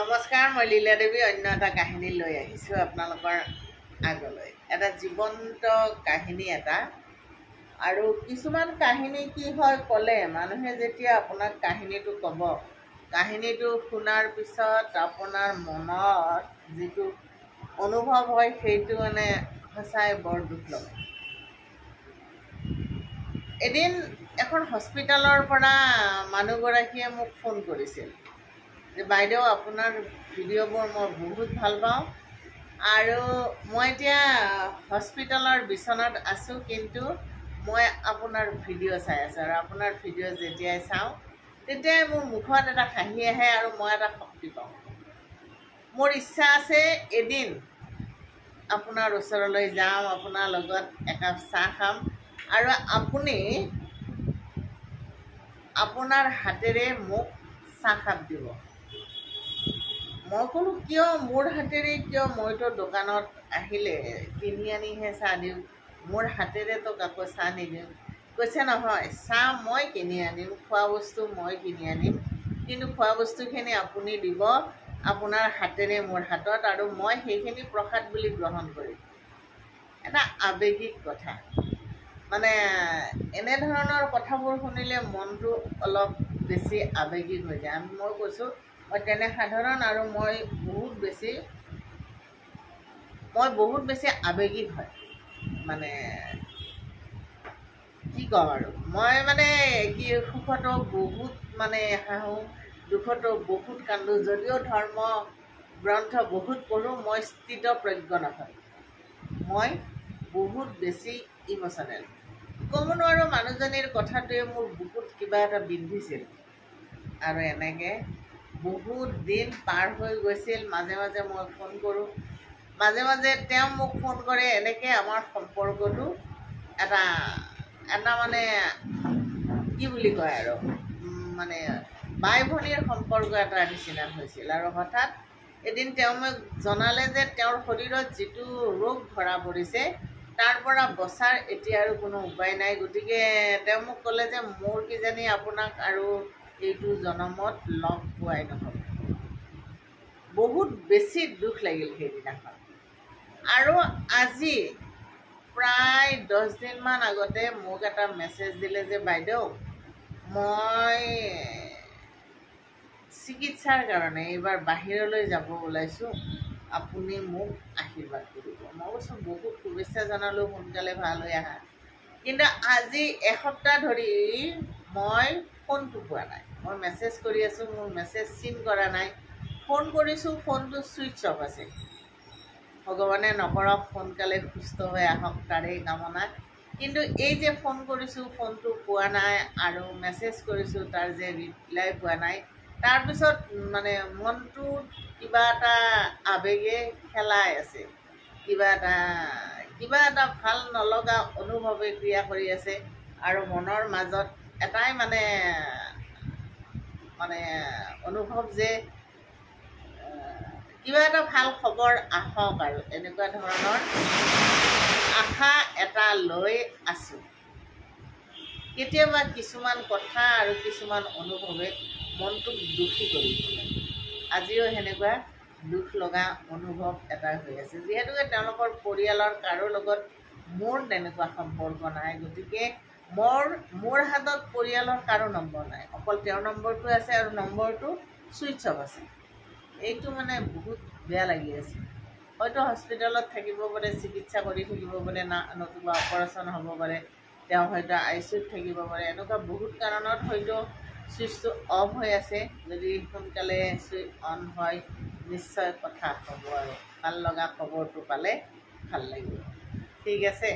নমস্কাৰ, মই লীলা দেৱী অন্য এটা কাহিনী লৈ আহিছোঁ আপোনালোকৰ আগলৈ। এটা জীৱন্ত কাহিনী এটা। আৰু কিছুমান কাহিনী কি হয় ক'লে মানুহে যেতিয়া আপোনাক কাহিনীটো ক'ব, কাহিনীটো শুনাৰ পিছত আপোনাৰ মনত যিটো অনুভৱ হয় সেইটো সঁচাই বৰ দুখ লগা। এদিন এখন হস্পিটেলৰ পৰা মানুহগৰাকীয়ে মোক ফোন কৰিছিল যে বাইদেউ আপোনাৰ ভিডিঅ'বোৰ মই বহুত ভাল পাওঁ আৰু মই এতিয়া হস্পিটেলৰ বিচনাত আছোঁ, কিন্তু মই আপোনাৰ ভিডিঅ' চাই আছোঁ আৰু আপোনাৰ ভিডিঅ' যেতিয়াই চাওঁ তেতিয়াই মোৰ মুখত এটা হাঁহি আহে আৰু মই এটা শক্তি পাওঁ। মোৰ ইচ্ছা আছে এদিন আপোনাৰ ওচৰলৈ যাম, আপোনাৰ লগত একাপ চাহ খাম আৰু আপুনি আপোনাৰ হাতেৰে মোক চাহকাপ দিব। মই ক'লোঁ কিয় মোৰ হাতেৰে, কিয় মইতো দোকানত আহিলে কিনি আনিহে চাহ দিওঁ, মোৰ হাতেৰেতো কাকো চাহ নিদিওঁ। কৈছে নহয়, চাহ মই কিনি আনিম, খোৱা বস্তু মই কিনি আনিম, কিন্তু খোৱা বস্তুখিনি আপুনি দিব আপোনাৰ হাতেৰে মোৰ হাতত আৰু মই সেইখিনি প্ৰসাদ বুলি গ্ৰহণ কৰিম। এটা আৱেগিক কথা, এনেধৰণৰ কথাবোৰ শুনিলে মনটো অলপ বেছি আৱেগিক হৈ যায়। মই কৈছোঁ মই তেনে সাধাৰণ আৰু মই বহুত বেছি আৱেগিক হয়। কি ক'ম আৰু মই কি সুখতো বহুত হাঁহোঁ, দুখতো বহুত কান্দোঁ। যদিও ধৰ্ম গ্ৰন্থ বহুত পঢ়োঁ, মই স্থিতপ্ৰজ্ঞ নহয়, মই বহুত বেছি ইম'চনেল। ক'ব নোৱাৰোঁ, মানুহজনীৰ কথাটোৱে মোৰ বুকুত কিবা এটা বিন্ধিছিল আৰু এনেকৈ বহুত দিন পাৰ হৈ গৈছিল। মাজে মাজে মই ফোন কৰোঁ, মাজে মাজে তেওঁ মোক ফোন কৰে। এনেকৈ আমাৰ সম্পৰ্কটো এটা কি বুলি কয় আৰু বাই ভনীৰ সম্পৰ্ক এটাৰ নিচিনা হৈছিল। আৰু হঠাৎ এদিন তেওঁ মোক জনালে যে তেওঁৰ শৰীৰত যিটো ৰোগ ধৰা পৰিছে তাৰ পৰা বচাৰ এতিয়া আৰু কোনো উপায় নাই। গতিকে তেওঁ মোক ক'লে যে মোৰ কিজানি আপোনাক আৰু এইটো জনমত লগ পোৱাই নহ'ব। বহুত বেছি দুখ লাগিল সেইদিনাখন। আৰু আজি প্ৰায় 10 দিনমান আগতে মোক এটা মেছেজ দিলে যে বাইদেউ মই চিকিৎসাৰ কাৰণে এইবাৰ বাহিৰলৈ যাব ওলাইছোঁ, আপুনি মোক আশীৰ্বাদ কৰিব। মই কৈছোঁ বহুত শুভেচ্ছা জনালোঁ, সোনকালে ভাল হৈ আহা। কিন্তু আজি এসপ্তাহ ধৰি মই ফোনটো পোৱা নাই। মই মেছেজ কৰি আছোঁ, মোৰ মেছেজ চিন কৰা নাই। ফোন কৰিছোঁ, ফোনটো ছুইচ অফ আছে। ভগৱানে নকৰক সোনকালে সুস্থ হৈ আহক, তাৰেই কামনা। কিন্তু এই যে ফোন কৰিছোঁ, ফোনটো পোৱা নাই আৰু মেছেজ কৰিছোঁ, তাৰ যে ৰিপ্লাই পোৱা নাই, তাৰপিছত মনটোত কিবা এটা আৱেগে খেলাই আছে, কিবা এটা ভাল নলগা অনুভৱে ক্ৰিয়া কৰি আছে। আৰু মনৰ মাজত এটাই অনুভৱ যে কিবা এটা ভাল খবৰ আহক আৰু এনেকুৱা ধৰণৰ আশা এটা লৈ আছোঁ। কেতিয়াবা কিছুমান কথা আৰু কিছুমান অনুভৱে মনটোক দুখী কৰি তোলে। আজিও সেনেকুৱা দুখ লগা অনুভৱ এটা হৈ আছে, যিহেতুকে তেওঁলোকৰ পৰিয়ালৰ কাৰো লগত মোৰ তেনেকুৱা সম্পৰ্ক নাই। গতিকে মোৰ হাতত পৰিয়ালৰ কাৰো নম্বৰ নাই, অকল তেওঁৰ নম্বৰটো আছে আৰু নম্বৰটো ছুইচ অফ আছে। এইটো বহুত বেয়া লাগি আছে। হয়তো হস্পিটেলত থাকিব পাৰে, চিকিৎসা কৰি থাকিব পাৰে, নতুবা অপাৰেশ্যন হ'ব পাৰে, তেওঁ হয়তো ICUত থাকিব পাৰে। এনেকুৱা বহুত কাৰণত হয়তো ছুইচটো অফ হৈ আছে। যদি সোনকালে ছুইচ অন হয় নিশ্চয় কথা হ'ব আৰু ভাল লগা খবৰটো পালে ভাল লাগিব। ঠিক আছে।